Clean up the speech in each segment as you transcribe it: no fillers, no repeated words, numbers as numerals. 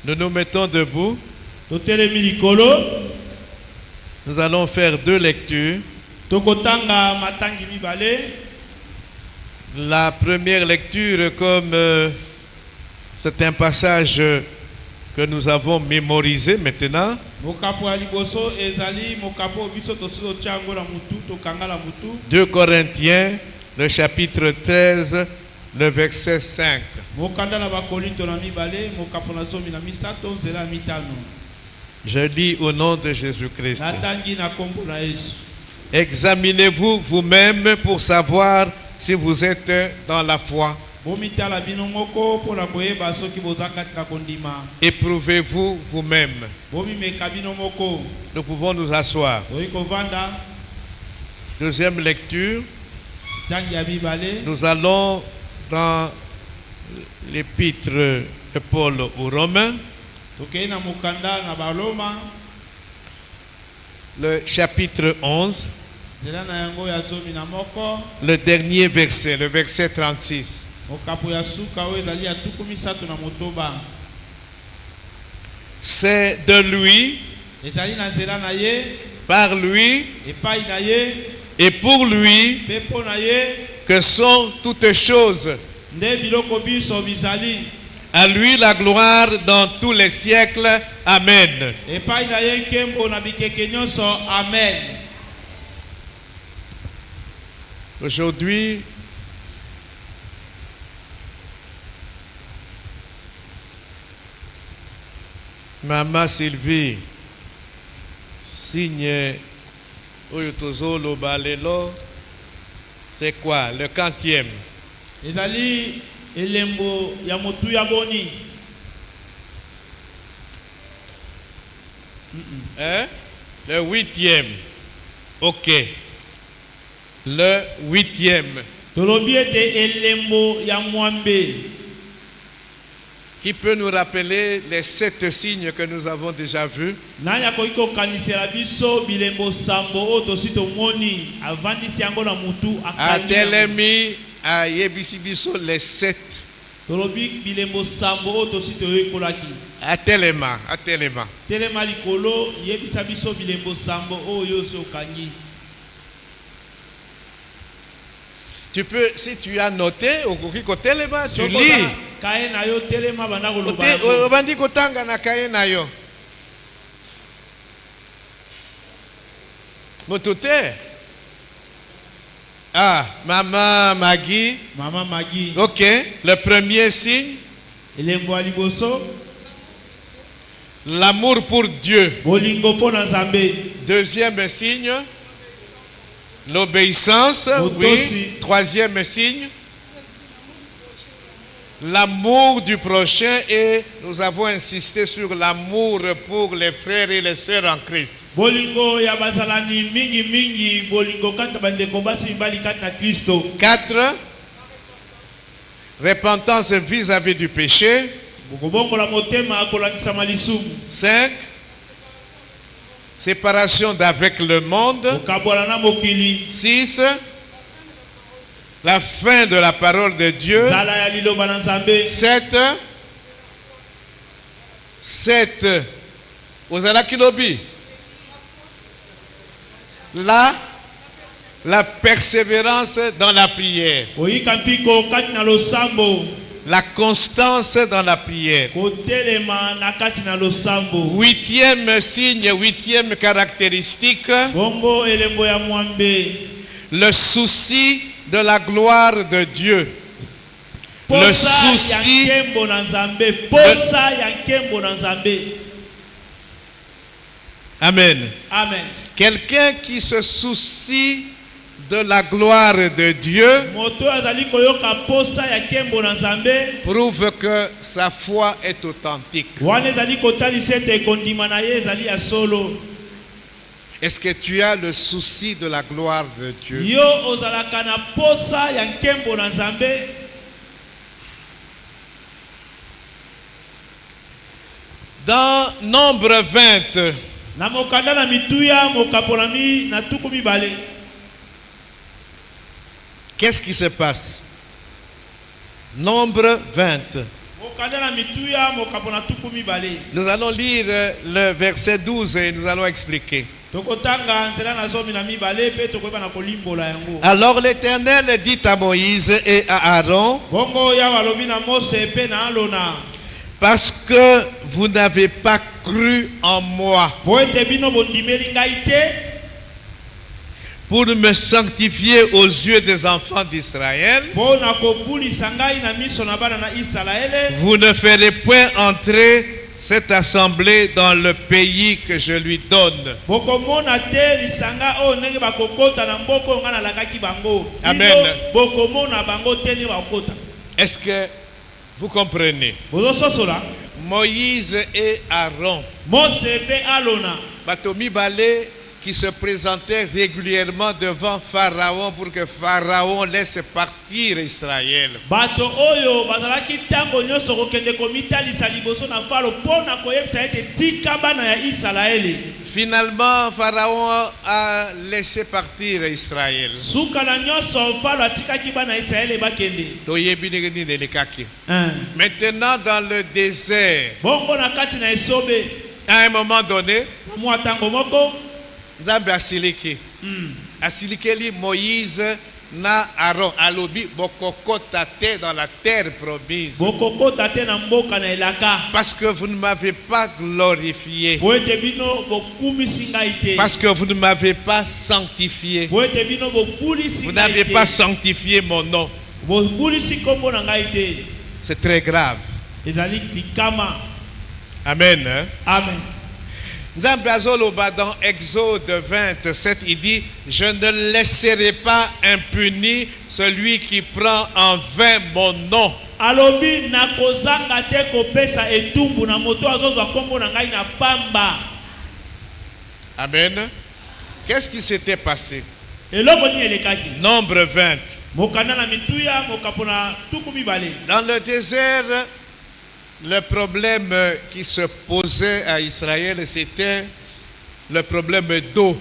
Nous nous mettons debout. Totelemi likolo. Nous allons faire 2 lectures. Tokotanga matangi mibale. La première lecture, comme c'est un passage que nous avons mémorisé maintenant. 2 Corinthiens, le chapitre 13, le verset 5. Je lis au nom de Jésus-Christ. Examinez-vous vous-même pour savoir si vous êtes dans la foi. Éprouvez-vous vous-même. Nous pouvons nous asseoir. Deuxième lecture. Nous allons dans l'épître de Paul aux Romains. Le chapitre 11. Le dernier verset, le verset 36. C'est de lui, par lui et pour lui que sont toutes choses. À lui la gloire dans tous les siècles. Amen. Aujourd'hui, Maman Sylvie signe Oyotozolo Balelo. C'est quoi? Le 40e. Ezali elembo ya motu ya boni. Hein? Le 8e. Ok. Le 8e. Tolobi ete elembo ya mwambe. Qui peut nous rappeler les 7 signes que nous avons déjà vus? Nanya koiko kanisela biso bilembo sambo oto sito moni avandisi yango na mutu akandi. Atelemi a yebisi biso les 7. Tolobi bilembo sambo oto sito yekolaki. Atelema. Telema likolo yebisa biso bilembo sambo oyo so kangi. Tu peux, si tu as noté, au telema, tu lis. Obandi kotanga na kaye na yo. Motote. Ah, Maman Maggie. Ok, le premier signe. L'amour pour Dieu. Deuxième signe. L'obéissance, oui. Troisième signe, l'amour du prochain, et nous avons insisté sur l'amour pour les frères et les sœurs en Christ. 4. Repentance vis-à-vis du péché. 5. Séparation d'avec le monde. 6. La fin de la parole de Dieu. 7. Ozala kilobi. La persévérance dans la prière. La constance dans la prière. 8e signe, 8e caractéristique. Le souci de la gloire de Dieu. Le souci. Amen. Quelqu'un qui se soucie de la gloire de Dieu prouve que sa foi est authentique. Est-ce que tu as le souci de la gloire de Dieu? Dans Nombre 20, qu'est-ce qui se passe? Nombre 20. Nous allons lire le verset 12 et nous allons expliquer. Alors l'Éternel dit à Moïse et à Aaron: parce que vous n'avez pas cru en moi pour me sanctifier aux yeux des enfants d'Israël, vous ne ferez point entrer cette assemblée dans le pays que je lui donne. Amen. Est-ce que vous comprenez? Moïse et Aaron, Batomi Balé, qui se présentait régulièrement devant Pharaon pour que Pharaon laisse partir Israël. Finalement, Pharaon a laissé partir Israël. Maintenant, dans le désert, à un moment donné, Nzambe asiliki. Asilikeli Moïse na Aaron alobi bokokota te dans la terre promise. Parce que vous ne m'avez pas glorifié. Parce que vous ne m'avez pas sanctifié. Vous n'avez pas sanctifié mon nom. C'est très grave. Amen. Hein? Amen. Dans Exode 27, il dit: je ne laisserai pas impuni celui qui prend en vain mon nom. Amen. Qu'est-ce qui s'était passé? Nombre 20. Dans le désert, le problème qui se posait à Israël, c'était le problème d'eau.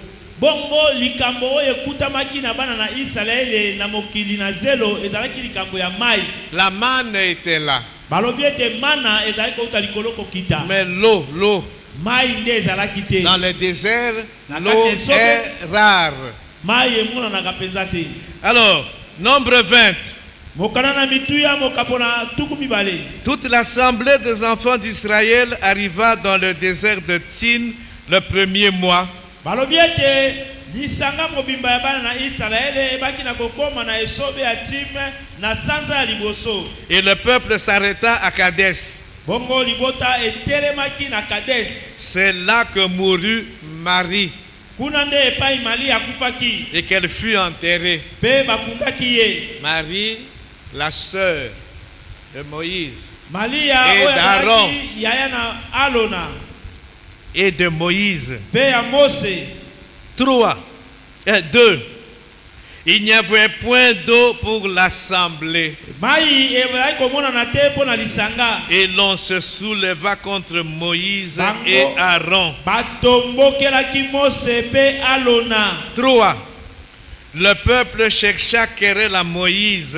La manne était là. Mais l'eau, dans le désert, l'eau est rare. Alors, nombre 20. Toute l'assemblée des enfants d'Israël arriva dans le désert de Tsin le premier mois. Et le peuple s'arrêta à Kadès. C'est là que mourut Marie et qu'elle fut enterrée. Marie, la sœur de Moïse et d'Aaron et de Moïse. 2. Il n'y avait point d'eau pour l'assemblée. Et l'on se souleva contre Moïse et Aaron. 3. Le peuple chercha querelle à Moïse.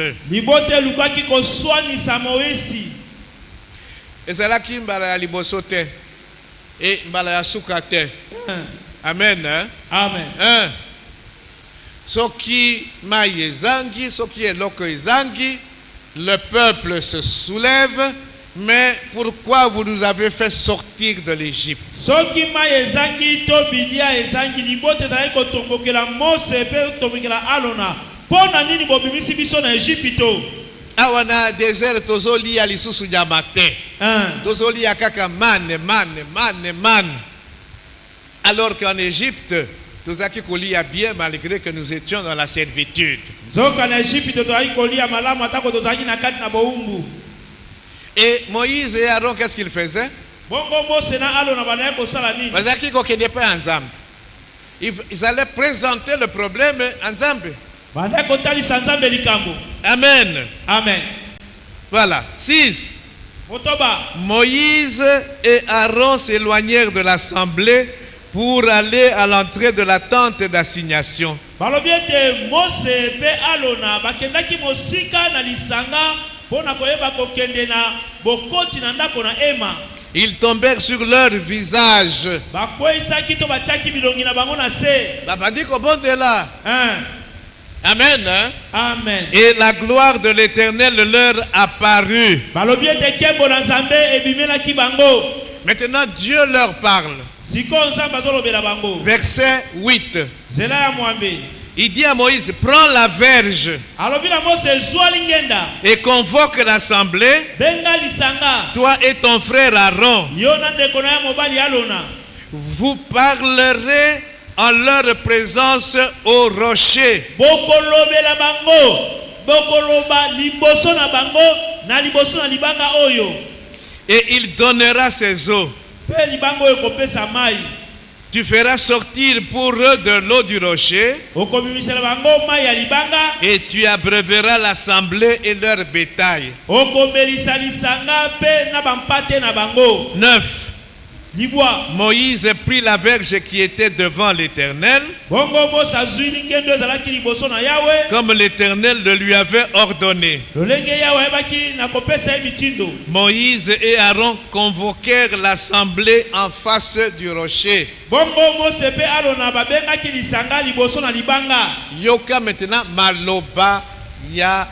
Et c'est là qu'il mbala libosote et mbala sukate. Amen. Hein? Amen. Hein? Soki maïezangi, soki eloko ezangi, le peuple se soulève. Mais pourquoi vous nous avez fait sortir de l'Égypte? Awana désert tozoli ya lisusu ya matin. Tozoli ya kaka man. Alors qu'en Égypte, tozaki kolia bien malgré que nous étions dans la servitude. Et Moïse et Aaron, qu'est-ce qu'ils faisaient? Ils allaient présenter le problème ensemble. Amen. Amen. Voilà. 6. Moïse et Aaron s'éloignèrent de l'assemblée pour aller à l'entrée de la tente d'assignation. Pona koyeba kokende na bokoti na ndako na ema. Ils tombèrent sur leur visage. Bakwesaki to bachaki bilongi na bango na se. Babandi kobonde là. Amen. Hein? Amen. Et la gloire de l'Éternel leur apparut. Balobi ete kembo na Nzambe ebimelaki bango. Maintenant Dieu leur parle. Siko Nzambe azolobela bango. Verset 8. Zela ya mwambe. Il dit à Moïse, prends la verge Alobi na Mose zwa lingenda. et convoque l'assemblée, Benga lisanga. toi et ton frère Aaron. Yo na ndeko na ya mobali alona. Vous parlerez en leur présence au rocher. Bokolobela bango. Bokoloba liboso na bango na liboso na libanga oyo. Et il donnera ses eaux. Pe libango oyo kopesa mai. Tu feras sortir pour eux de l'eau du rocher. Okobimisela bango mai ya libanga. Et tu abreuveras l'assemblée et leur bétail. Okomelisa lisanga pe na bampate na bango. 9. Libwa. Moïse prit la verge qui était devant l'Éternel, Bongo bosa zwili ngendo ezalaki liboso na Yawe. comme l'Éternel le lui avait ordonné. Lolenge Yawe ebaki na kopesa mitindo. Moïse et Aaron convoquèrent l'assemblée en face du rocher. Bongo Mose pe Arona babengaki lisanga liboso na libanga. Yoka maintenant maloba ya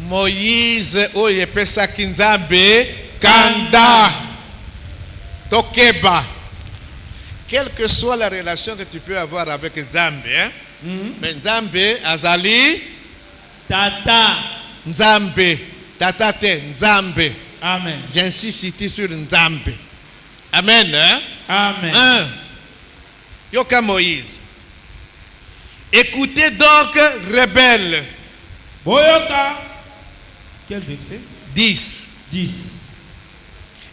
Moïse oyo epesaki Nzambe kanda tokeba. Quelle que soit la relation que tu peux avoir avec Nzambe, hein? Mais Nzambe azali Tata. Nzambe, tata te Nzambe. Amen. J'insiste ici sur Nzambe. Amen. Hein? Amen. 1. Yoka Moïse. Écoutez donc, rebelles. Boyoka. Quel verset? 10. 10.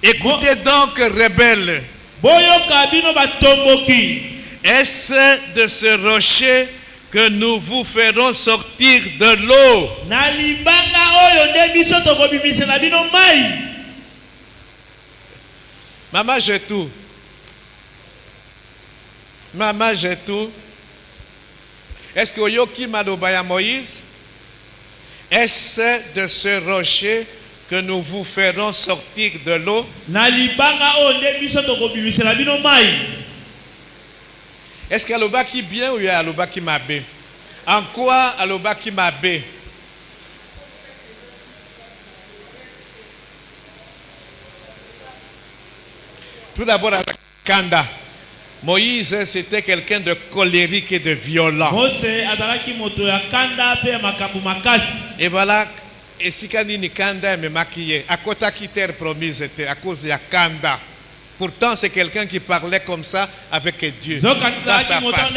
Écoutez donc, rebelles. Boyoka bino batomboki. Est-ce de ce rocher que nous vous ferons sortir de l'eau? Na libanga oyo nde biso tokobimisela bino mai. Maman, j'ai tout. Maman, j'ai tout. Est-ce que Yoki Madobaya Moïse? Est-ce de ce rocher que nous vous ferons sortir de l'eau? Na libanga oyo nde biso tokobimisela bino mai. Est-ce qu'Alobaki bien ou Alobaki Mabé? En quoi Alobaki Mabé? Tout d'abord, Kanda. Moïse, c'était quelqu'un de colérique et de violent. Mose azalaki moto ya kanda pe ya makambo makasi. Et voilà, et si Kanini Kanda me maquillait, à côté qui terre promise était à cause de Kanda. Pourtant, c'est quelqu'un qui parlait comme ça avec Dieu. Face à face.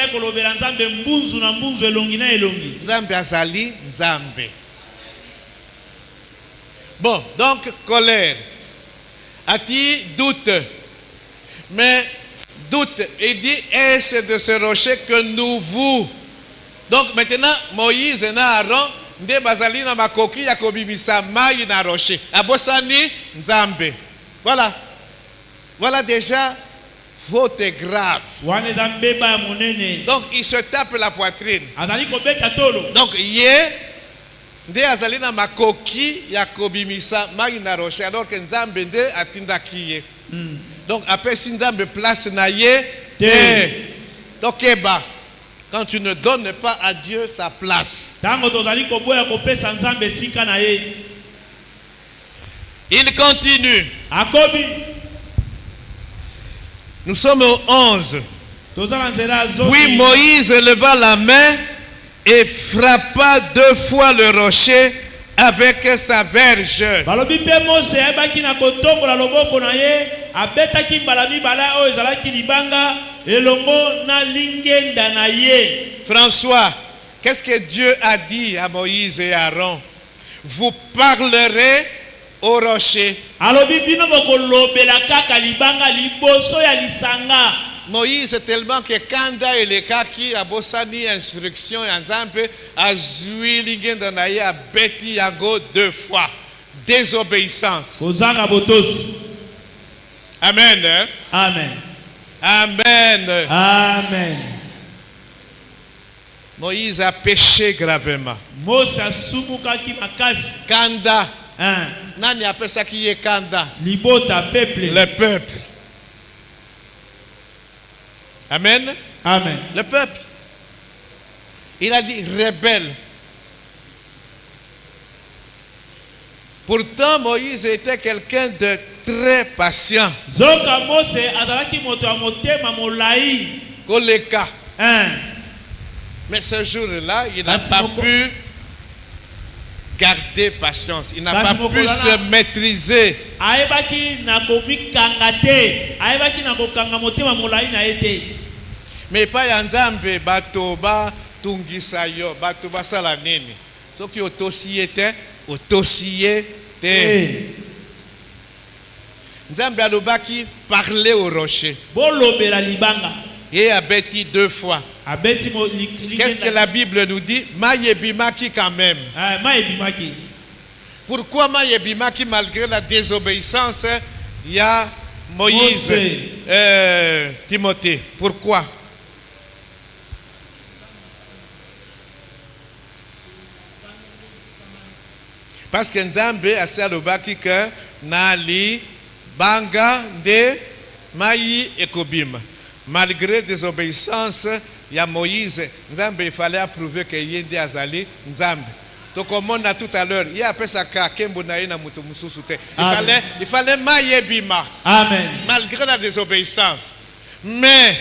Nzambe azali, Nzambe. Bon, donc, colère. A-t-il doute? Mais doute, il dit, est-ce de ce rocher que nous vous. Donc maintenant, Moïse et Aaron, nde bazali na makoki ya kobimisa mai na rocher. Abosani Nzambe. Voilà. Voilà déjà faute grave. Donc il se tape la poitrine. Donc hier, nde azali na makoki ya kobimisa mai na rocher alors que Nzambe nde atindaki ye. Donc après si Nzambe place na ye donc eba. Quand tu ne donnes pas à Dieu sa place. Il continue. Nous sommes au 11. Puis Moïse leva la main et frappa 2 fois le rocher avec sa verge. François, qu'est-ce que Dieu a dit à Moïse et Aaron? Vous parlerez au rocher. Moïse tellement que Kanda et les kaki a bossani instruction et Nzambe a joué lingenda na ye a beti yago 2 fois. Désobéissance. Amen. Hein? Amen. Amen. Amen. Moïse a péché gravement. Kanda Hein. Nani appelle ça qui est kanda? Libota peuple. Le peuple. Amen. Amen. Le peuple. Il a dit rebelle. Pourtant, Moïse était quelqu'un de très patient. Zoka Mose azalaki moto ya motema molai. Koleka. Hein. Mais ce jour-là, il n'a Basi pas moko- pu garder patience. Il n'a Basi pas moko pu lana- se maîtriser. Ayebaki na komikanga te. Ayebaki na kokanga motema molai na ete. Mais pas yanzambe bato ba tungisa yo bato basala nini. Soki otosiye te, otosiye te. Nzambe alobaki parler au rocher. Bolobela libanga. Et a bêti 2 fois. Abeti mo Qu'est-ce que la Bible nous dit? Maïebimaki quand même. Ah, maebimaki. Pourquoi Maïebimaki malgré la désobéissance? Il y a Moïse, Timothée. Pourquoi? Parce que Nzambe asalobaki que nali banga de maï ekobima. Malgré désobéissance, il y a Moïse. Nzambe, il fallait approuver que Yende Azali Nzambe. Donc comme on a tout à l'heure, il y a ça kakembo na ina mutu mususu te. Il fallait maïe bima. Amen. Malgré la désobéissance. Mais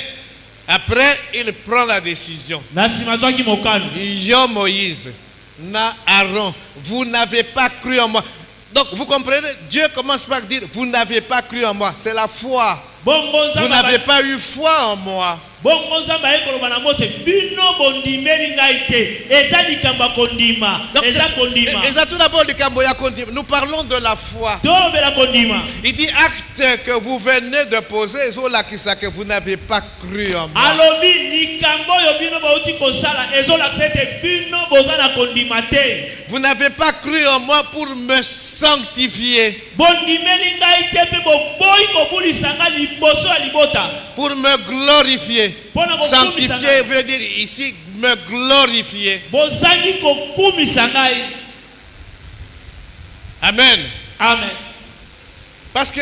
après, il prend la décision. Nasimazwaki mokano. Yo Moïse, na Aaron, vous n'avez pas cru en moi. Donc vous comprenez, Dieu commence par dire, vous n'avez pas cru en moi. C'est la foi. Vous n'avez pas eu foi en moi. Bongo nzamba ekoloba na Mose bino bondimeli ngai te. Eza likamba kondima. Donc, Eza kondima. nous parlons de la foi. Tobela kondima. Il dit acte que vous venez de poser, que vous n'avez pas cru en moi. Alobi likambo yo bino bauti kosala ezolakisa ete bino bozana kondima te. Vous n'avez pas cru en moi pour me sanctifier, Bondimeli ngai te pe boboyi kobulisa nga liboso ya libota. pour me glorifier. Sanctifier veut dire ici me glorifier. Bozangi kokumisa ngai. Amen. Amen. Parce que,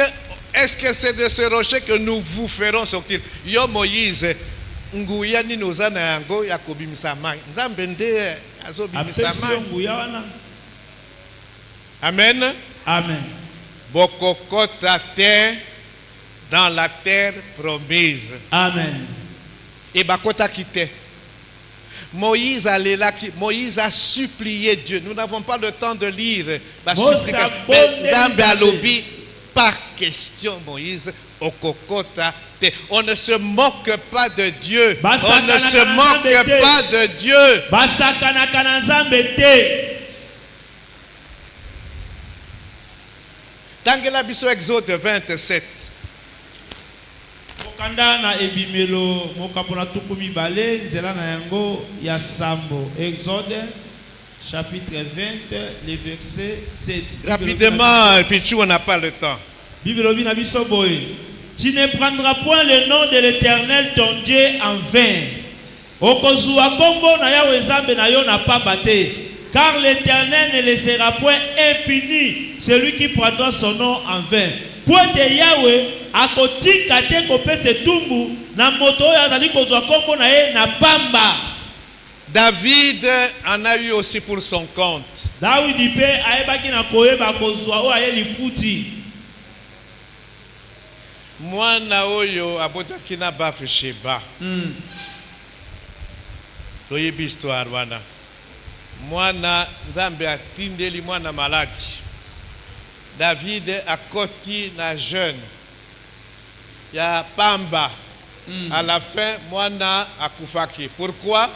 est-ce que c'est de ce rocher que nous vous ferons sortir? Yo Moïse, nguya ni nozana yango ya kobimisa mai. Nzambe nde azobimisa Apesi mai. nguya wana. Amen. Amen. Bokokota terre dans la terre promise. Amen. Et bakota quitté. Moïse allait là, Moïse a supplié Dieu. Nous n'avons pas le temps de lire la supplication. Mais Nzambe alobi, pas question Moïse, okokota te. On ne se moque pas de Dieu. On ne se moque pas de Dieu. Basakana kana nzambe te. Tangela biso Exode 27. Kanda na ebimelo mokapona tukumi bale nzela na yango ya sambo. Exode chapitre 20 le verset 7. Rapidement, Pichou, on n'a pas le temps. Bible na biso boye. Tu ne prendras point le nom de l'Éternel ton Dieu en vain. Okozua kombo na Yahweh Nzambe na yo na pas batté. Car l'Éternel ne laissera point impuni celui qui prendra son nom en vain. Pointe Yahweh akotika te kopesa tumbu na moto oyo azali kozwa kombo na ye na pamba. David en a eu aussi pour son compte. Dawidi pe ayebaki na koyeba kozwa oyo aye lifuti. Mwana oyo abotaki na Bathsheba. Toyebi histoire wana. Mwana Nzambe atindeli mwana maladi. David akoti na jeune. Ya pamba. À la fin, mwana akufaki. Pourquoi?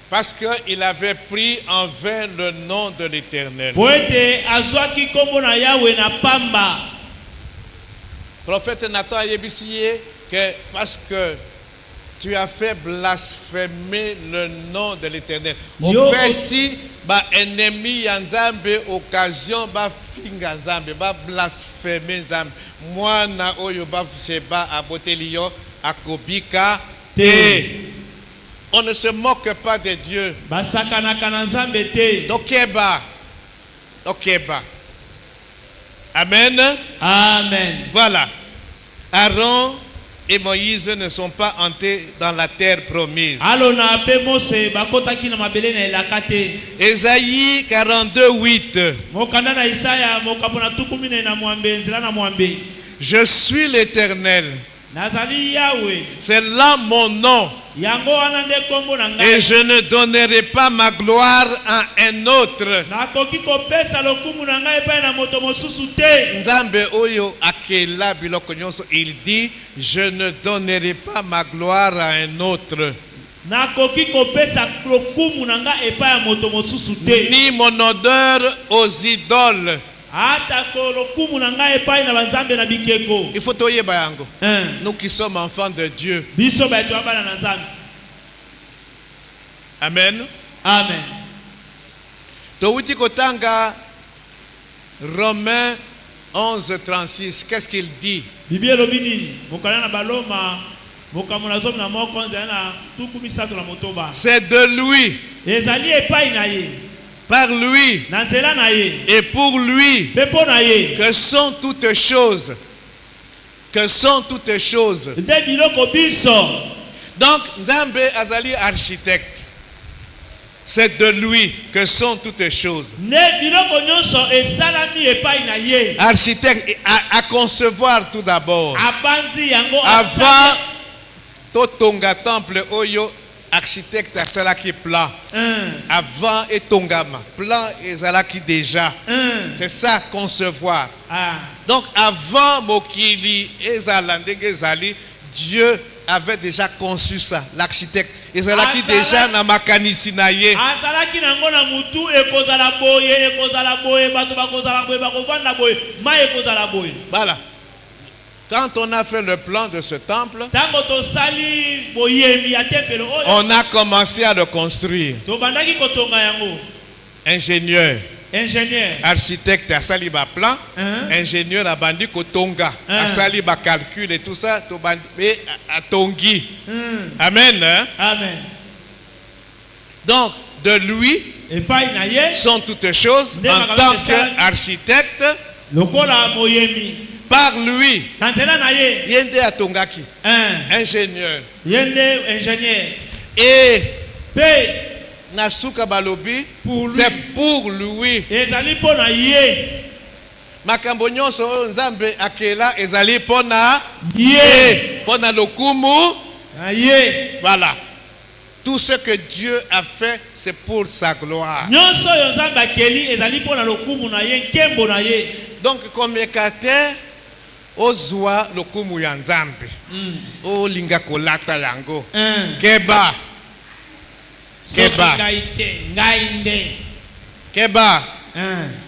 Parce qu'il avait pris en vain le nom de l'Éternel. Poete azwaki kombo na Yahweh na pamba. Prophète Nathan a yebisi que parce que tu as fait blasphémer le nom de l'Éternel. Au si ba ennemi ya Nzambe occasion ba finga Nzambe ba blasphémer Nzambe. Mwana oyo ba Sheba aboteli yo akobika te. On ne se moque pas de Dieu. Basakana kana Nzambe te. Dokeba. Dokeba. Amen. Amen. Voilà. Aaron et Moïse ne sont pas entrés dans la terre promise. Ésaïe 42:8. Je suis l'Éternel. C'est là mon nom. Et je ne donnerai pas ma gloire à un autre. Nzambe oyo akela biloko nyonso, il dit je ne donnerai pas ma gloire à un autre. Ni mon odeur aux idoles. Il faut toyeba yango. Nous qui sommes enfants de Dieu. Amen. Amen. Towuti kotanga Romains 11:36. Qu'est-ce qu'il dit? C'est de lui, par lui et pour lui que sont toutes choses. Que sont toutes choses. Donc, Nzambe azali architecte. C'est de lui que sont toutes choses. Architecte, à concevoir tout d'abord. Avant Totonga temple oyo, architecte asalaki plan. Avant et tongama, plan ezalaki déjà. C'est ça, concevoir. Donc avant Mokili ezalande ezali, Dieu avait déjà conçu ça, l'architecte. Ezalaki déjà na makanisi na ye. Voilà. Quand on a fait le plan de ce temple, on a commencé à le construire. Ingénieur, architecte a sali ba plan, ingénieur a bandi kotonga, a sali ba calcul et tout ça, to bandi a tongi. Amen. Amen. Donc de lui sont toutes choses en tant qu'architecte. Par lui, yende atongaki, ingénieur. Et Nasuka Balobi, c'est pour lui. Makambo nyonso Nzambe akela ezali pona ye, pona lokumu ye. Voilà. Tout ce que Dieu a fait, c'est pour sa gloire. Donc comme ekate ozwa lokumu ya Nzambe, o linga kolata yango, keba. Keba. Keba.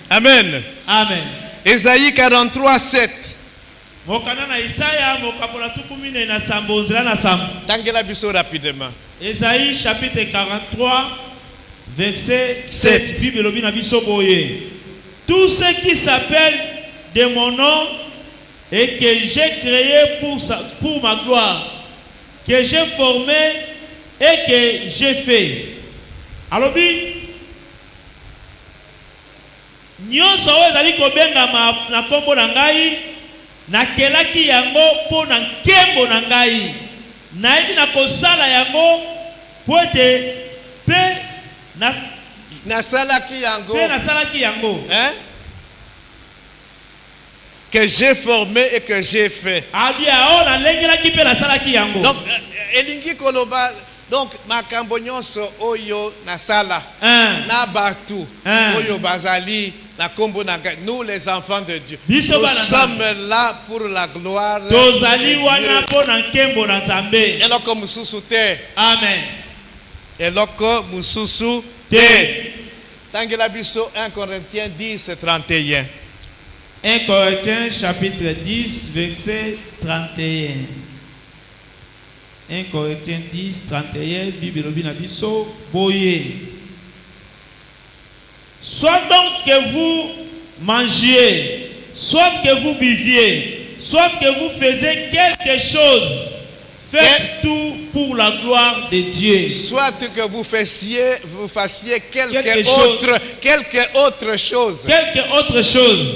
Amen. Amen. Ésaïe 43:7. Tangela biso rapidement. Ésaïe chapitre 43 verset 7. Tout ce qui s'appelle de mon nom et que j'ai créé pour ma gloire, que j'ai formé et que j'ai fait. Alors, nyonso ezali kobengama na kombo na ngai, nakelaki yango po na nkembo na ngai, nayebi na kosala yango po ete pe nasalaki yango, hein? Que j'ai formé et que j'ai fait. Donc elingi koloba, donc makambo nyonso oyo nasala na batu oyo bazali na kombo na ngai, nous les enfants de Dieu, nous sommes là pour la gloire de Dieu. Eloko mususu te. Amen. Eloko mususu te. Tangela biso 1 Corinthiens 10:31. 1 Corinthiens chapitre 10 verset 31. 1 Corinthiens 10, 31, Bible Binabiso, Boye. Soit donc que vous mangiez, soit que vous buviez, soit que vous faisiez quelque chose, faites tout pour la gloire de Dieu. Soit que vous fassiez quelque autre chose. Quelque autre chose.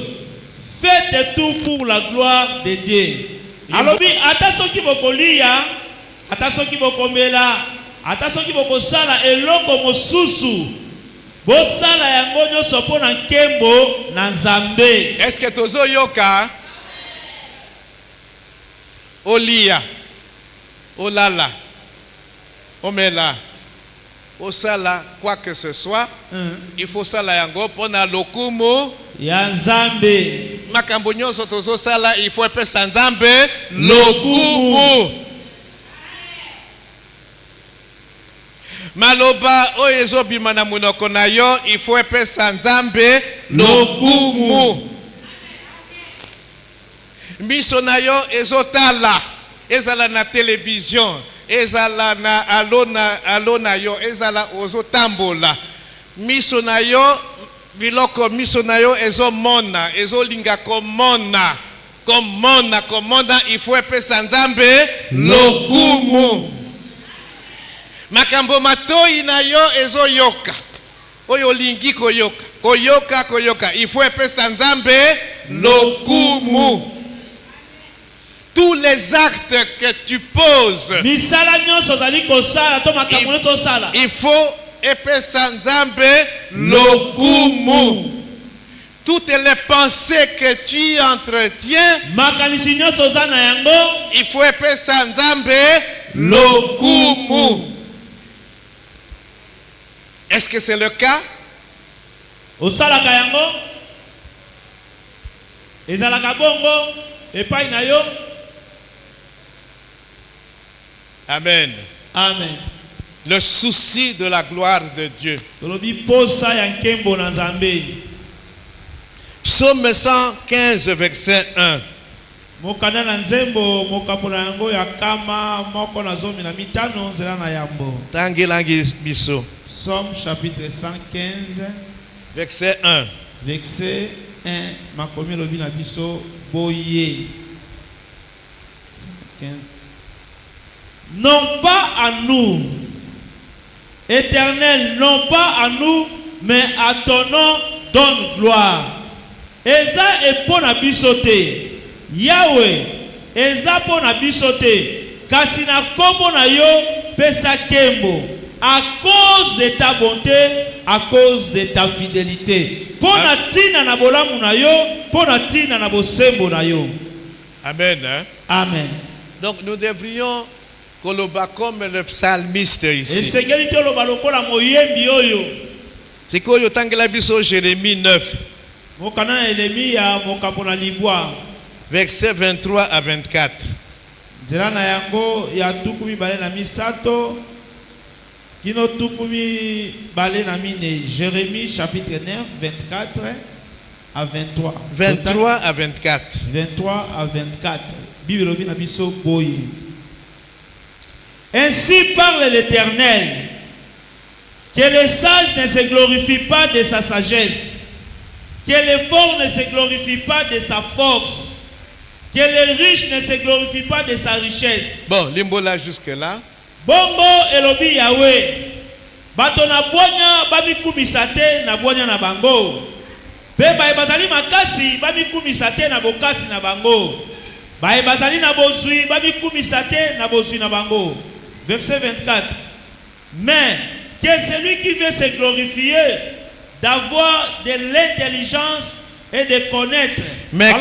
faites tout pour la gloire de Dieu. Alobi ata soki bokolia, ata soki bokomela, ata soki bokosala eloko mosusu, bosala yango nyonso mpo na nkembo na Nzambe. Est-ce que tozo yoka? Olia, olala, omela, osala quoi que ce soit, il faut sala yango pona lokumu ya Nzambe. Makambo nyonso tozo sala, il faut epesa Nzambe lokumu. Maloba oyo ezobima na munoko na yo, il faut epesa Nzambe lokumu. Miso na yo ezotala, ezala na télévision, ezala na alona yo, ezala ozotambola. Miso na yo, biloko miso na yo ezomona, ezolinga komona, il faut epesa Nzambe lokumu. Makambo matoi na yo ezoyoka, oyo lingi koyoka, il faut epesa Nzambe lokumu. Tous les actes que tu poses, il faut epesa Nzambe lokumu. Toutes les pensées que tu entretiens, il faut epesa Nzambe lokumu. Est-ce que c'est le cas? Amen. Amen. Le souci de la gloire de Dieu. Psaume 115, verset 1. Tangelangi biso. Psaume chapitre 115, verset 1. Verset 1. Makomi lobi na biso boye. 115. Non pas à nous, Éternel, non pas à nous, mais à ton nom donne gloire. Eza epo na bisote, Yahweh, eza po na bisote, kasi na kombo na yo pesa kembo, à cause de ta bonté, à cause de ta fidélité. Po na tina na bolamu na yo, po na tina na bosembo na yo. Amen. Hein? Amen. Donc nous devrions koloba comme le psalmiste ici. C'est quoi yo tangela biso Jérémie 9. Verset 23 à 24. Jérémie chapitre 9, 24 à 23. 23 à 24. 23 à 24. Ainsi parle l'Éternel, que les sages ne se glorifient pas de sa sagesse, que les forts ne se glorifient pas de sa force, que les riches ne se glorifient pas de sa richesse. Bon, limbola jusque là. Bongo elobi Yahweh, bato na bonya bamikumisa te na bonya na bango, pe bazali makasi bamikumisa te na bokasi na bango, bazali na bozui bamikumisa te na bozui na bango. Verset 24. Mais que celui qui veut se glorifier, d'avoir de l'intelligence et de connaître. Mais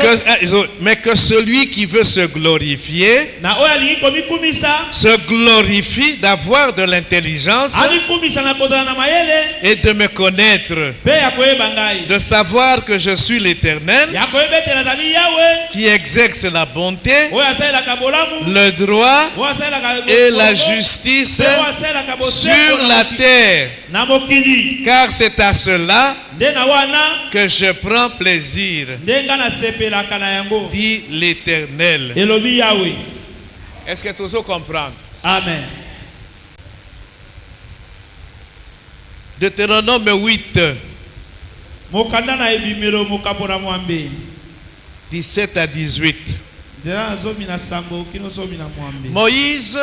que celui qui veut se glorifier se glorifie d'avoir de l'intelligence et de me connaître, de savoir que je suis l'Éternel qui exerce la bonté, le droit et la justice sur la terre, car c'est à cela que je prends plaisir, dit l'Éternel. Est-ce que tous comprendre? Amen. Deutéronome 8, 17 à 18. Moïse,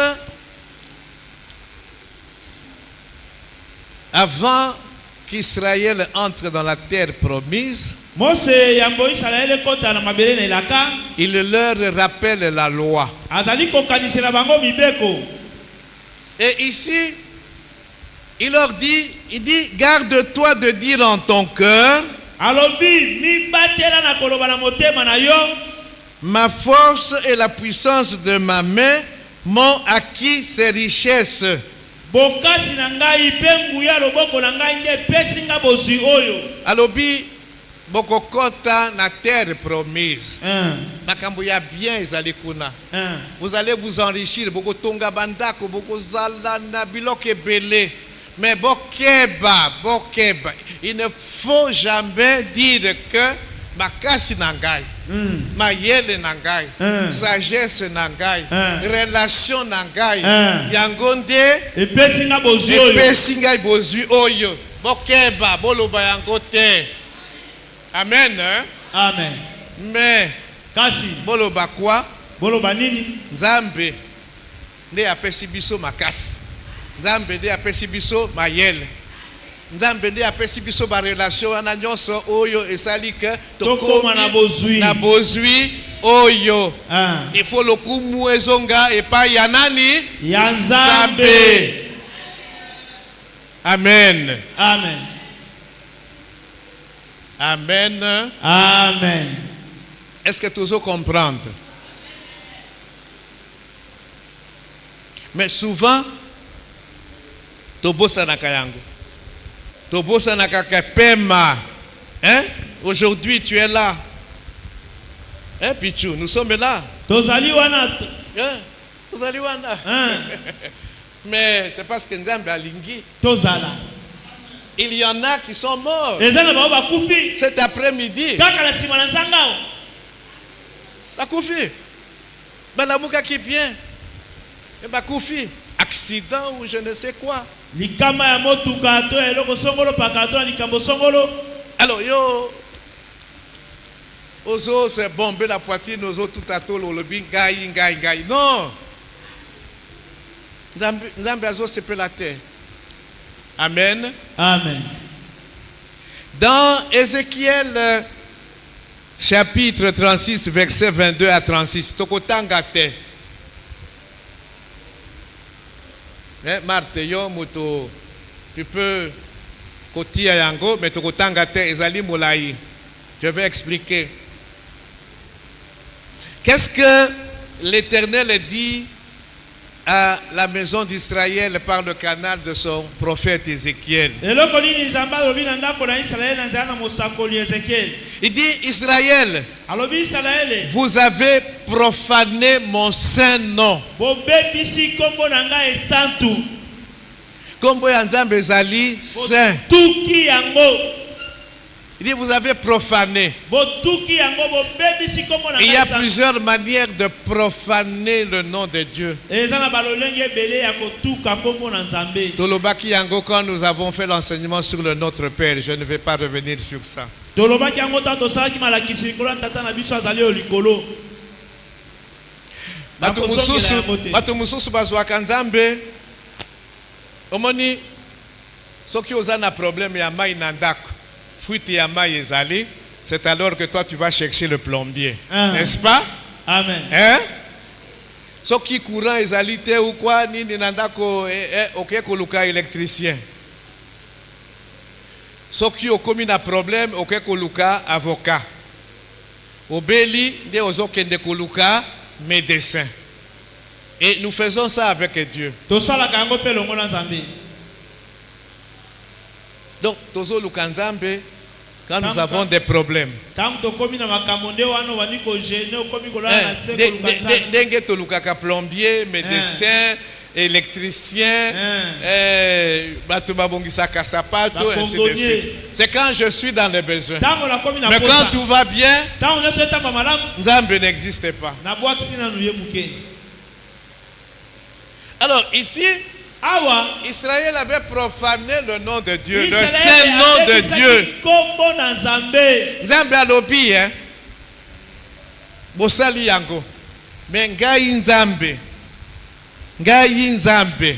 avant qu'Israël entre dans la terre promise, Mose yambo Israël kota na mabele na elaka. Il leur rappelle la loi. Azali kokanisela bango mibeko. Et ici, il leur dit, garde-toi de dire en ton cœur, Alobi mi batela na koloba na motema na yo. ma force et la puissance de ma main m'ont acquis ces richesses. Bokasi na ngai pe nguya loboko na ngai nde pesinga bozwi oyo. Alobi bokokota na terre promise. Makambo ya bien ezali kuna. Vous allez vous enrichir, bokotonga bandako, bokozala na biloko ebele. Mais bokeba. Il ne faut jamais dire que makasi na ngai, mayele na ngai, sagesse na ngai, relation na ngai, yango nde epesinga bozwi oyo. Epesinga bozwi oyo. Bokeba, boloba yango te. Amen. Amen. Mais kasi boloba quoi? Boloba nini? Nzambe nde apesi biso makasi. Nzambe nde apesi biso mayele. Nzambe nde apesi biso ba relation wana nyonso oyo esali ke tokoma na bozwi. Na bozwi oyo. Il faut lokumu ezonga epai ya nani? Ya Nzambe. Amen. Amen. Amen. Amen. Est-ce que tu oses comprendre? Mais souvent, tobosa na kayango. Tobosa na kakapema. Hein? Aujourd'hui, tu es là. Hein, Pichou? Nous sommes là. Tozali wana. Hein? Tozali wana. Mais c'est parce que Nzambe alingi. Tozala. Il y en a qui sont morts. Cet après-midi. Bakufi. Balamuka qui bien. Et Bakufi. Accident ou je ne sais quoi. Alors yo. Ozo c'est bomber la poitrine, ozo tout à tout le bin gai. Non. Nzambe azo se peut la terre. Amen. Amen. Dans Ézéchiel chapitre 36 verset 22 à 36, tokotangate. Marthe yo muto tu peux kotia yango mais tokotangate ezali molai. Je vais expliquer. Qu'est-ce que l'Éternel dit à la maison d'Israël par le canal de son prophète Ézéchiel? Il dit, Israël, vous avez profané mon saint nom. Kombo ya Nzambe ezali saint. Il dit, vous avez profané. Il y a plusieurs manières de profaner le nom de Dieu. Tolobaki yango, quand nous avons fait l'enseignement sur le Notre Père, je ne vais pas revenir sur ça. Bato mususu bazwaka Nzambe. Omoni soki oza na problème ya mai na ndako. Fuite ya mai ezali, c'est alors que toi tu vas chercher le plombier. N'est-ce pas? Amen. Hein? Soki courant ezali te ou quoi nini nandako oké koluka électricien. Soki okomi na problème oké koluka avocat. Obeli nde ozokende koluka médecin. Et nous faisons ça avec Dieu. Donc, tozo lukanzambe quand nous avons des problèmes. Denge to lukaka plombier, médecin, électricien, ainsi de suite. C'est quand je suis dans les besoins. Mais quand tout va bien, Nzambe n'existe pas. Alors ici, Israël avait profané le nom de Dieu, le saint nom de Dieu. Nzambe alobi, bosali yango. Mais ngai Nzambe,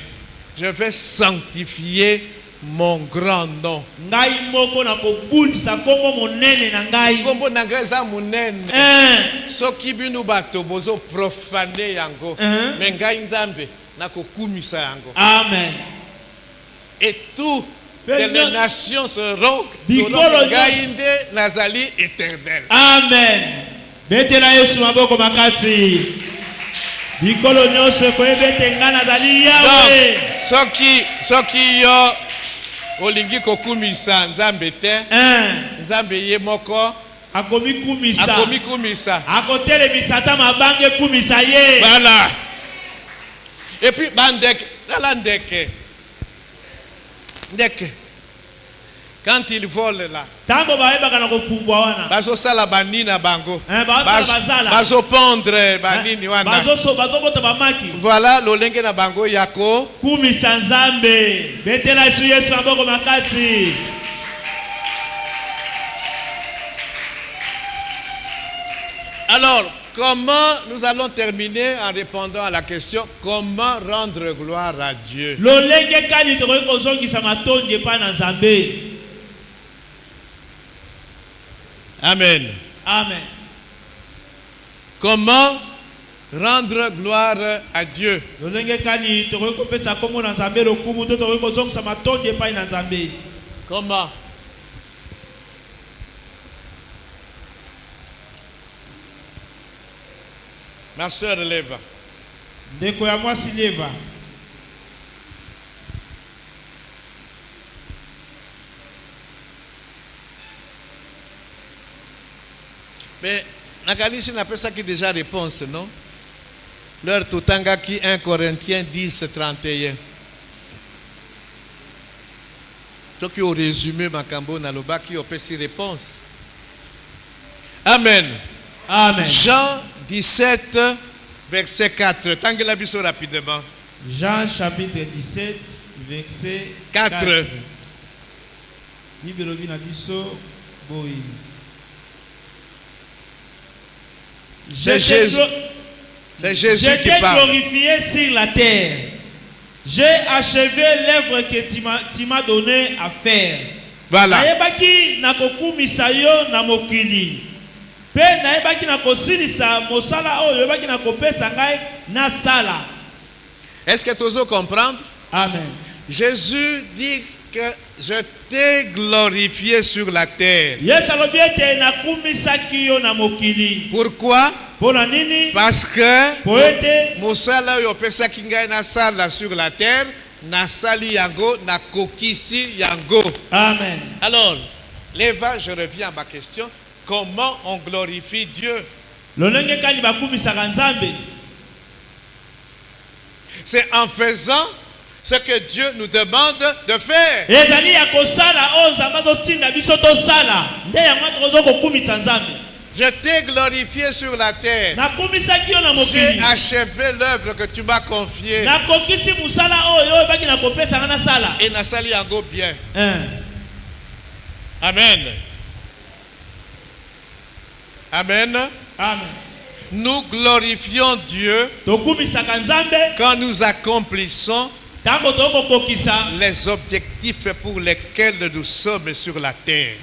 je vais sanctifier mon grand nom. Ngai moko na kobulisa kombo monene na ngai. Kombo na ngai eza monene. Soki bino bato bozo profaner yango. Mais ngai Nzambe na kokumisa yango. Amen. Et toutes les nations seront selon ngai nde nazali éternel. Amen. Betela Yesu maboko makati. Bikolo nyonso koyebete nga nazali Yahweh. Soki yo olingi kokumisa Nzambe te, Nzambe ye moko akomikumisa. Akotelemisa ta mabange kumisa ye. Voilà. Et puis bandeke, ndeke. Quand ils volent là, bazo sala banina bango, bazo pondre banini wana. Voilà lolenge na bango yako. Kumisa Nzambe, betela Yesu maboko makati. Alors, comment nous allons terminer en répondant à la question comment rendre gloire à Dieu? Lolenge kani to ko zongisa matonje pa na Nzambe. Amen. Amen. Comment rendre gloire à Dieu? Comment? Ma soeur lève. Mais Nakalisi n'a pas ça qui déjà réponse, non? Leur Totanga qui 1 Corinthiens 10, 31. Ce qui au résumé Makambo Naloba qui a fait réponse. Amen. Amen. Jean 17, verset 4. Tangela biso rapidement. Jean chapitre 17, verset 4. C'est Jésus qui parle. J'ai glorifié sur la terre. J'ai achevé l'œuvre que tu m'as donné à faire. Voilà. Est-ce que tu oses comprendre? Amen. Jésus dit que je t'ai glorifié sur la terre. Pourquoi? Parce que Mosala yopesa kingai na sala sur la terre, na sali yango, na kokisi yango. Amen. Alors, Léva, je reviens à ma question. Comment on glorifie Dieu? C'est en faisant ce que Dieu nous demande de faire. Je t'ai glorifié sur la terre. J'ai achevé l'œuvre que tu m'as confiée. Et Nasali yango bien. Amen. Amen. Amen. Nous glorifions Dieu quand nous accomplissons les objectifs pour lesquels nous sommes sur la terre.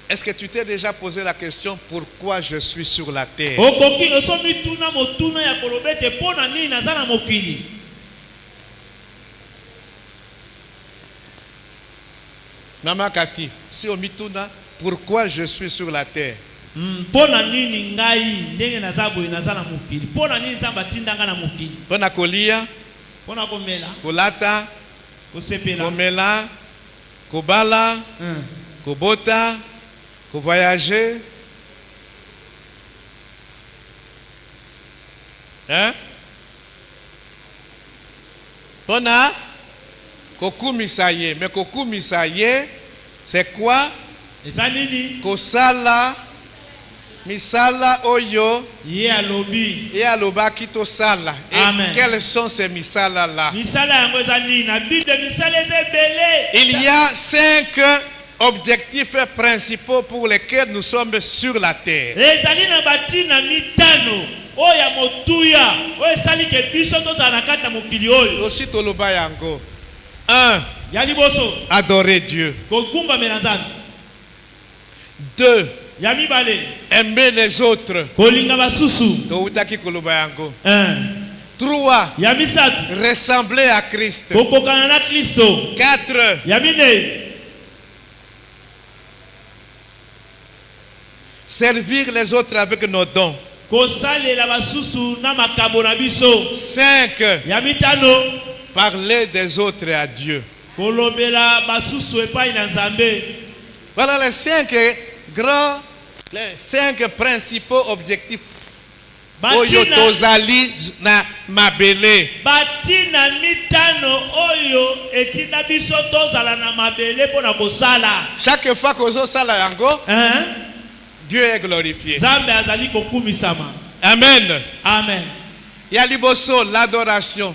Est-ce que tu t'es déjà posé la question pourquoi je suis sur la terre? Maman Kati, si on mituna, pourquoi je suis sur la terre? Pona kolia, pona komela, kolata, kosepela, komela, kobala, kobota, kovoyager. Hein? Pona kokumisaye, mais kokumisaye, c'est quoi? Kosala misala oyo ye alobi et aloba kito sala. Et quels sont ces misala là? Il y a 5 objectifs principaux pour lesquels nous sommes sur la terre. oya motuya oya sali ke biso tozala na kati ya mokili oyo aussi toloba yango. 1. ya liboso Adorer Dieu. kogumbamela nzambe. 2. ya mibale Aimer les autres. kolinga basusu. Toutaki koloba yango. 3 3. ya misato Ressembler à Christ. kokokana na Kristo. 4. ya mine Servir les autres avec nos dons. kosalela basusu na makambo na biso. 5. ya mitano Parler des autres à Dieu. kolobela basusu epai na nzambe. Voilà les 5 principaux objectifs. Oyo tozali na mabele. Batina mitano oyo etina biso tozala na mabele pona kosala. Chaque fois que ozo sala yango, Dieu est glorifié. Nzambe azali kokumisama. Amen. Amen. Ya liboso l'adoration.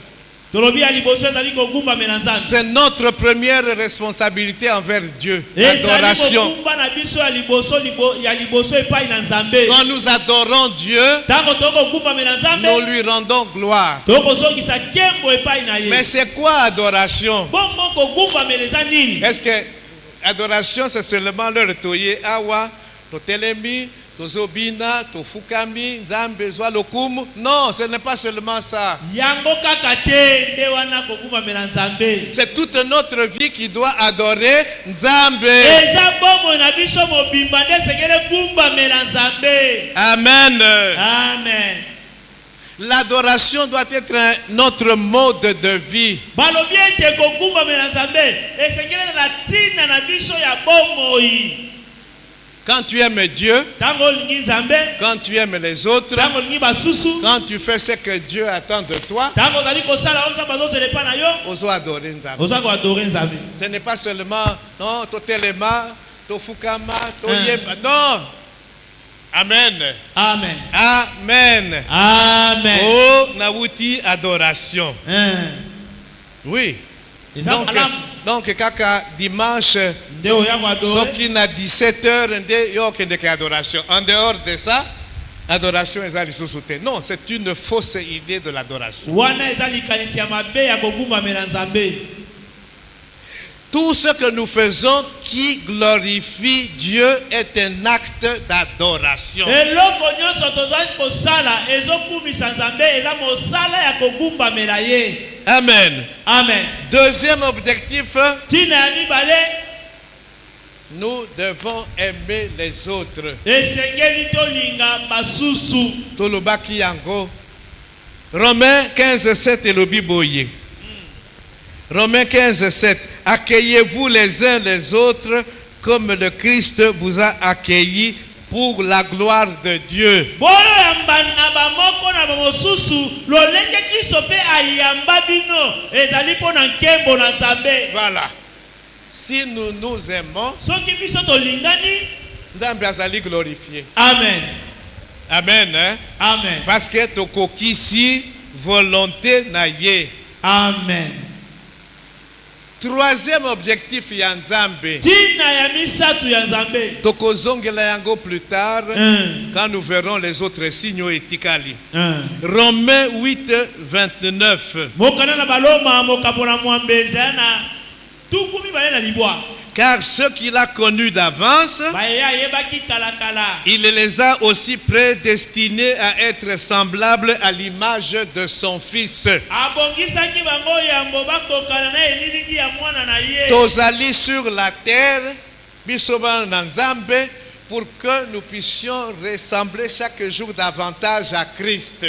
Tolobi ya liboso ezali kogumbamela nzambe. C'est notre première responsabilité envers Dieu. L'adoration. Ezali na biso ya liboso epai na nzambe. Quand nous adorons Dieu, tango tokogumbamela nzambe, nous lui rendons gloire. tokozongisa kembo epai na ye. Mais c'est quoi adoration? Bongo kogumbamela eza nini? Est-ce que adoration c'est seulement le toye awa, totelemi, tozobina, tofukami, nzambe zwa lokumu? Non, ce n'est pas seulement ça. Yango kaka te nde wana kogumbamela nzambe. C'est toute notre vie qui doit adorer nzambe. Eza bomo na biso mobimba nde sekele gumbamela nzambe. Amen. Amen. L'adoration doit être notre mode de vie. Balobi ete kogumbamela nzambe esekele na tina na biso ya bomoi. Quand tu aimes Dieu, quand tu aimes les autres, quand tu fais ce que Dieu attend de toi, oso adorer nzambe. Ce n'est pas seulement non, totelema, tofukama, toyeba. Non. Amen. Amen. Amen. Amen. Oh, nauti adoration. Oui. Donc kaka dimanche soki na 17h nde yo kende ke adoration. En dehors de ça, adoration eza lisusu te. Non, c'est une fausse idée de l'adoration. Wana eza likanisi ya mabe ya kogumbamela nzambe. Tout ce que nous faisons qui glorifie Dieu est un acte d'adoration. Eloko nyonso tozali kosala ezokumisa nzambe eza mosala ya kogumbamela ye. Amen. Amen. Deuxième objectif, tina ya mibale, nous devons aimer les autres. esengeli tolinga basusu. Tolobaki yango. Romains 15:7 elobi boye. Romains 15:7. Accueillez-vous les uns les autres comme le Christ vous a accueillis pour la gloire de Dieu. Voilà. Si nous nous aimons, Nzambe azali glorifié. Amen. Amen. Hein? Amen. Parce que tokokisi volonté na ye. Amen. Troisième objectif ya Nzambe. Tina ya misatu ya Nzambe. Tokozongela yango plus tard quand nous verrons les autres signes etikali. Romains 8:29. Mokana na baloma mokapona mwambeza na tukumi bale na libwa. Car ceux qu'il a connus d'avance, il les a aussi prédestinés à être semblables à l'image de son Fils. Tozali sur la terre, bisoba na Nzambe, pour que nous puissions ressembler chaque jour davantage à Christ.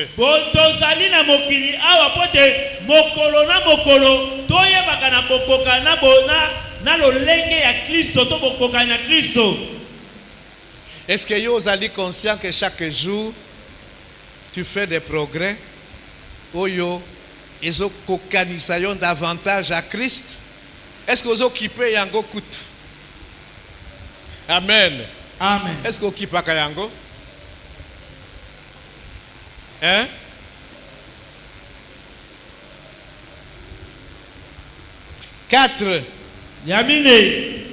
Tozali na mokili awa pote mokolo na mokolo toyebaka na kokoka na bona na lolenge ya Kristo to bokoka na Kristo. Est-ce que vous êtes conscient que chaque jour tu fais des progrès? Oyo ezo kokanisayon davantage à Christ? Est-ce que vous occupez yango kutu? Amen. Amen. Est-ce que vous occupez yango? Hein? Quatre. Yamine.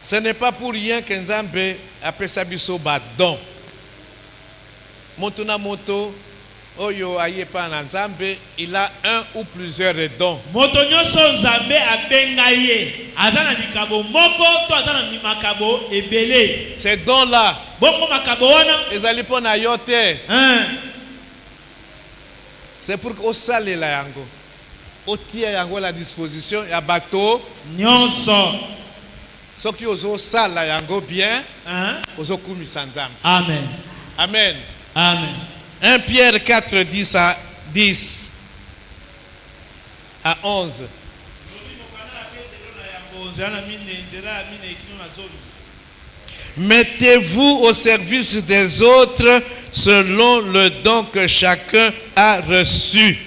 Ce n'est pas pour rien que Nzambe appelle ça biso ba don. moto na moto oyo ayepa na nzambe, il a un ou plusieurs dons. Moto nyonso nzambe abenga ye aza na likabo moko to aza na makabo ebele. Ces dons là Bongo makabo wana ezali pona yo te. C'est pour que osalela yango otia yango la disposition ya bato nyonso. soki ozosala yango bien ozokumisa nzambe. Amen. Amen. Amen. 1 Pierre 4, 10 à 11. Mettez-vous au service des autres selon le don que chacun a reçu.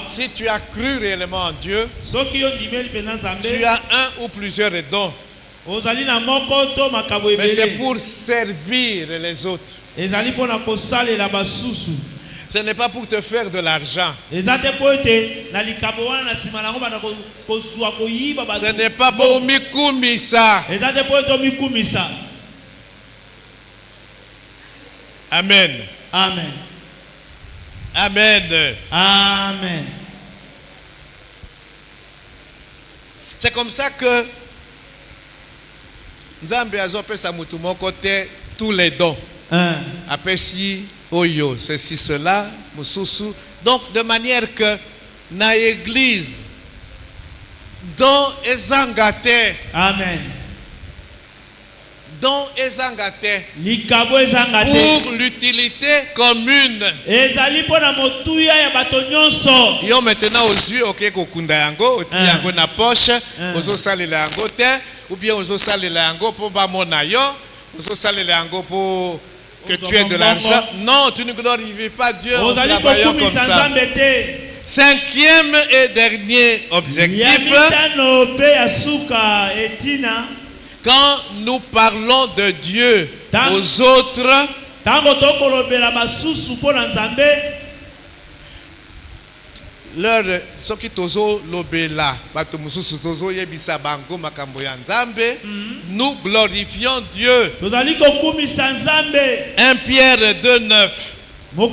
Si tu as cru réellement en Dieu, tu as un ou plusieurs dons. Mais c'est pour servir les autres. Ce n'est pas pour te faire de l'argent. Ce n'est pas pour mikumisa. Amen. Amen. Amen. Amen. C'est comme ça que Nzambe azopesa mutu moko te tous les dons. Apesi oyo, ceci, cela, mususu. Donc de manière que na église don ezangate. Amen. Don ezangate. Likabo ezangate. Pour l'utilité commune. Ezali pona motuya ya bato nyonso. Yo maintenant aux yeux ok kokunda yango, oti yango na poche, ozo salela yango te, ou bien ozo salela yango pour ba mona yo, ozo salela yango pour que tu aies de l'argent. Non, tu ne glorifies pas Dieu en travaillant comme ça. Cinquième et dernier objectif. Quand nous parlons de Dieu aux autres, leur soki tozo lobela bato mususu tozo yebisa bango makambo ya nzambe, nous glorifions Dieu. 1 Pierre 2:9. Vous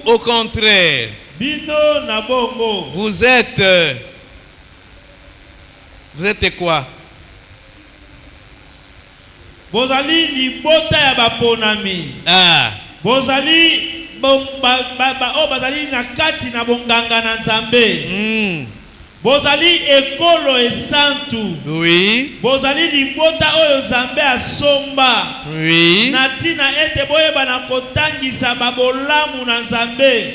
au contraire, vous êtes quoi? Bozali libota ya baponami. Bozali bazali na kati na bonganga na nzambe. Bozali ekolo esantu. Oui. Bozali libota oyo nzambe asomba. Oui. Natina ete boyeba na kotangisa babolamu na nzambe.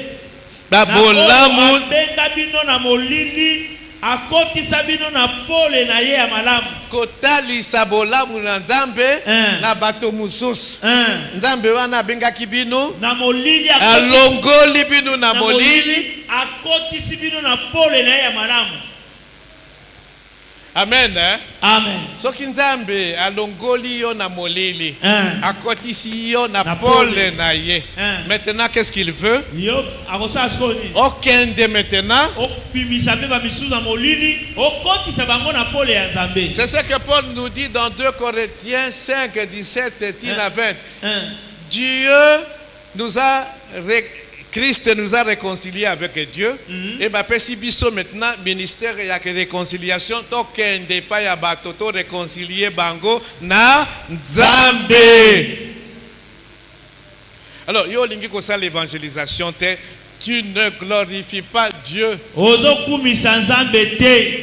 Babolamu benga bino na molili. Akotisa bino na pole na ye ya malamu. Kotalisa bolamu na nzambe na bato mususu. Nzambe wana bengaki bino na molili, alongoli bino na molili, akotisi bino na pole na ye ya malamu. Amen. Amen. Soki nzambe alongoli yo na molili, akotisi yo na pole na ye. Maintenant qu'est-ce qu'il veut? Aucun de maintenant. C'est ce que Paul nous dit dans 2 Corinthiens 5, 17, 20. Dieu nous a Christ nous a réconciliés avec Dieu. Et bah si biso maintenant ministère ya que réconciliation tokende pa ya batoto réconcilier bango na Nzambe. Alors yo lingi ko sa l'évangélisation te, tu ne glorifies pas Dieu. Ozo kumisa Nzambe te.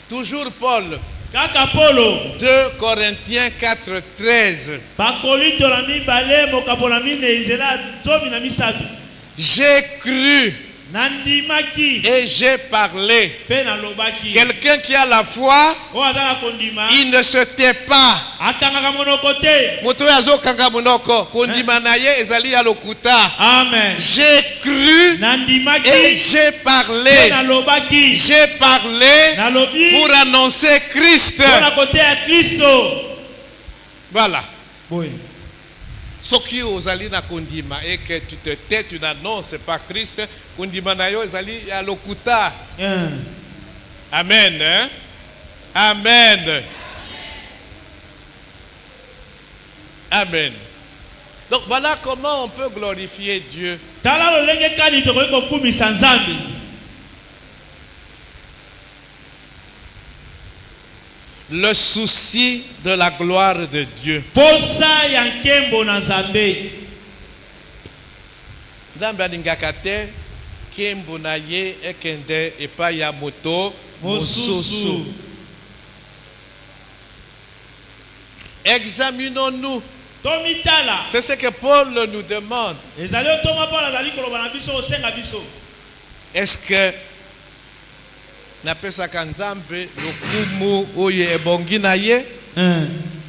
Toujours Paul. 2 Corinthiens 4, 13. J'ai cru et j'ai parlé. Quelqu'un qui a la foi, il ne se tait pas. Amen. J'ai cru et j'ai parlé. J'ai parlé pour annoncer Christ. Voilà. Soki ozali na kondima et que tu te tais, tu n'annonces pas Christ, kondima na yo ezali ya lokuta. Amen. Hein? Amen. Amen. Donc voilà comment on peut glorifier Dieu. Le souci de la gloire de Dieu. Nzambe alingaka te kembo na ye ekende epai ya moto mosusu. Examinons-nous. C'est ce que Paul nous demande. Est-ce que napesaka Nzambe lokumu oye ebongi na ye?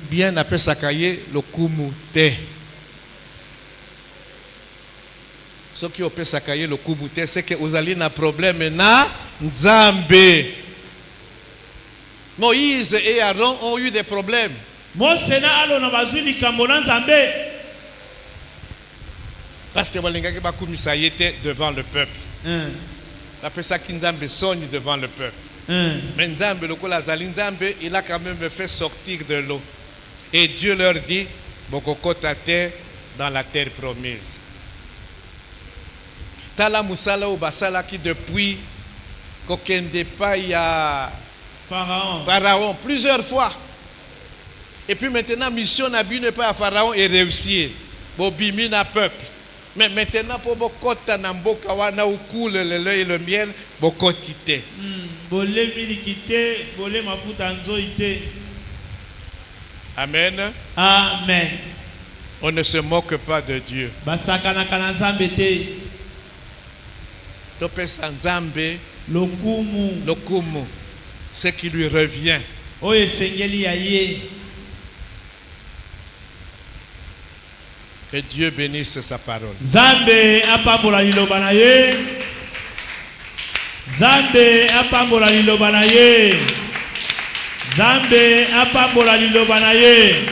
Bien napesaka ye lokumu te. Ce qui opesaka ye lokumu te, c'est que ozali na problème na Nzambe. Moïse et Aaron ont eu des problèmes. Parce que balingaki bakumisa yete devant le peuple. Napesaki Nzambe soni devant le peuple. Mais Nzambe lokola azali Nzambe, il a quand même fait sortir de l'eau. Et Dieu leur dit, bokokota te dans la terre promise. Tala musala ou basala qui depuis kokende pa ya Pharaon plusieurs fois. Et puis maintenant, mission n'a pas à Pharaon et réussir. Bobimi na peuple. Mais maintenant, pour bokota na mboka wana ukule le lait et le miel, bokotite. Amen. Amen. On ne se moque pas de Dieu. Topesa Nzambe lokumu, ce qui lui revient. Que Dieu bénisse sa parole. Zambe apambola liloba na ye. Zambe apambola liloba na ye. Zambe apambola liloba na ye.